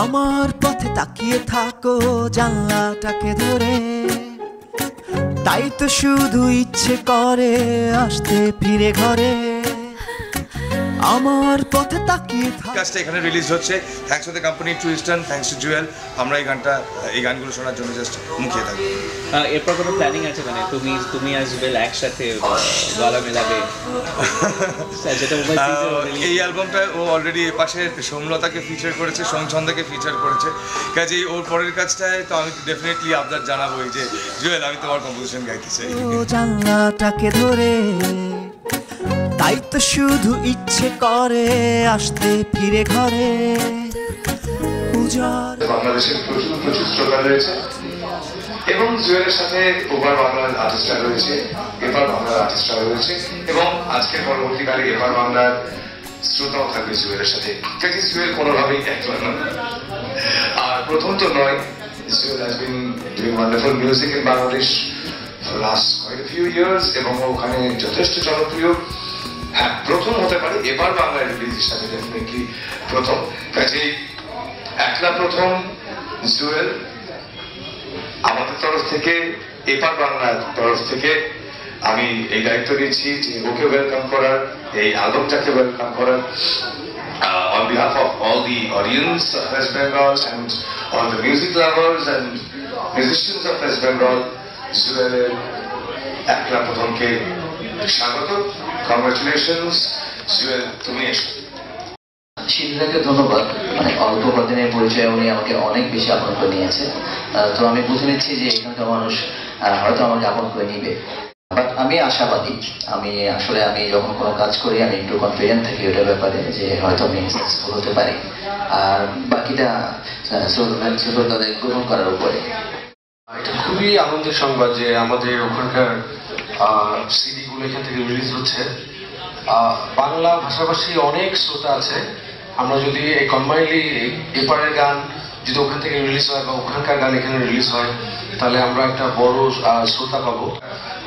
আমার পথে তাকিয়ে থাকো জানলাটাকে ধরে, তাই তো শুধু ইচ্ছে করে আসতে ফিরে ঘরে। আমার পথে তাকিয়ে কাজটা এখানে রিলিজ হচ্ছে। Thanks to the company true eastern, thanks to Jewel. আমরা এই গানগুলো শোনার জন্য জাস্ট মুখিয়ে থাকি। এরপর কোনো প্ল্যানিং আছে মানে তুমি আর জুয়েল একসাথে গলা মেলাবে? এই অ্যালবামটা ও অলরেডি পাশে সোমলতাকে ফিচার করেছে, সোমছন্দাকে ফিচার করেছে, কাজেই ওর পরের কাজটায় তো আমি ডেফিনেটলি আপনার জানাবোই যে জুয়েল আমি তোমার কম্পোজিশন গাইতে চাই। জানলাটাকে ধরে, তাই তো শুধু ইচ্ছে করে আসতে ফিরে ঘরে। বাংলাদেশের প্রচুর শ্রোতা রয়েছে এবং জুয়েলের সাথে ওপার বাংলার আর্টিস্টরা রয়েছে, এপার বাংলার আর্টিস্টরা রয়েছে এবং আজকের পরবর্তীকালে এপার বাংলার শ্রোতাও থাকবে জুয়েলের সাথে। কাজে জুয়েল কোনোভাবেই একলা নয়, আর প্রথম তো নয়। Jewel has been doing wonderful music in Bangladesh for last quite few years এবং ওখানে যথেষ্ট জনপ্রিয়। হ্যাঁ, প্রথম হতে পারে এবার বাংলার রিলিজ হিসাবে ডেফিনেটলি প্রথম। কাজেই একলা প্রথম জুয়েল। আমাদের তরফ থেকে, এপার বাংলার তরফ থেকে আমি এই দায়িত্ব নিচ্ছি যে ওকে ওয়েলকাম করার, এই অ্যালবামটাকে ওয়েলকাম করার। On behalf of all the audience of West Bengal and all the music lovers and musicians of West Bengal, জুয়েলের একলা প্রথমকে স্বাগত, কংগ্রাচুলেশনস। জুয়েল, তুমি এসো। শিল্পীকে ধন্যবাদ। মানে অল্প কদিনের পরিচয়ে উনি আমাকে অনেক বেশি আপন করে নিয়েছে। তো আমি বুঝে নিচ্ছি যে এখানকার মানুষ হয়তো আমাকে আপন করে নিবে। বাট আমি আশাবাদী। আমি যখন কোনো কাজ করি আমি একটু কনফিডেন্ট থাকি ওটার ব্যাপারে যে হয়তো আমি সাকসেসফুল হতে পারি, আর বাকিটা শ্রোতাদের গ্রহণ করার উপরে। এটা খুবই আনন্দের সংবাদ যে আমাদের ওখানকার সিডিগুলো এখান থেকে রিলিজ হচ্ছে। বাংলা ভাষাভাষী অনেক শ্রোতা আছে। আমরা যদি এই কম্বাইনলি এপারের গান যদি ওখান থেকে রিলিজ হয় বা ওখানকার গান এখানে রিলিজ হয়, তাহলে আমরা একটা বড় শ্রোতা পাবো।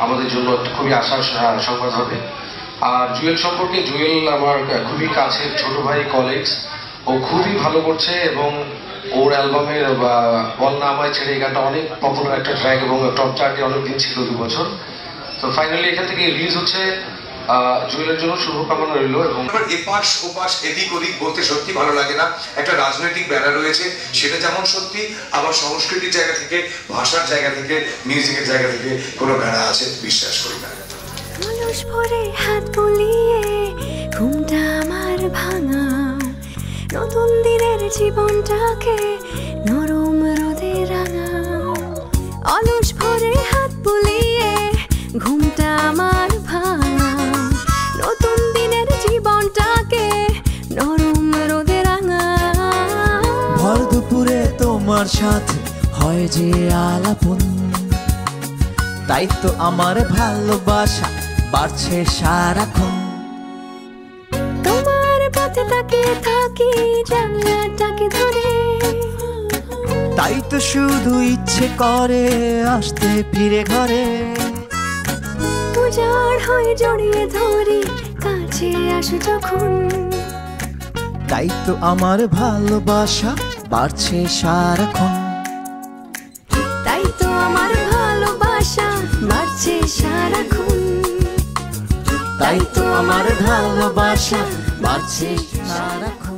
আমাদের জন্য খুবই আশার সংবাদ হবে। আর জুয়েল সম্পর্কে, জুয়েল আমার খুবই কাছের ছোট ভাই, কলিগস। ও খুবই ভালো করছে এবং ওর অ্যালবামের বল না আমায় ছেড়ে এই গানটা অনেক পপুলার একটা ট্র্যাক এবং টপ চার্টে অনেকদিন ছিল, 2 বছর। তো ফাইনালি এখান থেকে রিলিজ হচ্ছে। জুয়েলের জন্য শুভকামনা রইল। এবং এপাশ ওপাশ এদিক ওদিক বলতে সত্যি ভালো লাগে না। একটা রাজনৈতিক বেড়া রয়েছে, সেটা যেমন সত্যি, আবার সংস্কৃতির জায়গা থেকে, ভাষার জায়গা থেকে, মিউজিকের জায়গা থেকে কোনো বেড়া আছে বিশ্বাস করি না। অলস ভরে হাত বুলিয়ে ঘুমটা আমার ভাঙা, নতুন দিনের জীবনটাকে নরম রোদে রাঙা। অলস ভরে হাত বুলিয়ে ঘুমটা আমার ভাঙা, নতুন দিনের জীবনটাকে নরম রোদে রাঙা। ভর দুপুরে তোমার সাথে হয় যে আলাপন, তাই তো আমার ভালোবাসা বাড়ছে সারাক্ষণ। তোমার পথে তাকিয়ে থাকি জানলাটাকে ধরে, তাই তো শুধু ইচ্ছে করে আসতে ফিরে ঘরে। উজাড় হয়ে জড়িয়ে ধরি কাছে আসো যখন, তাই তো আমার ভালোবাসা বাড়ছে সারাক্ষণ। তাই তো আমার ভালোবাসা বাড়ছে সারাক্ষণ। তাই তো আমার ভালোবাসা বাড়ছে সারাক্ষণ।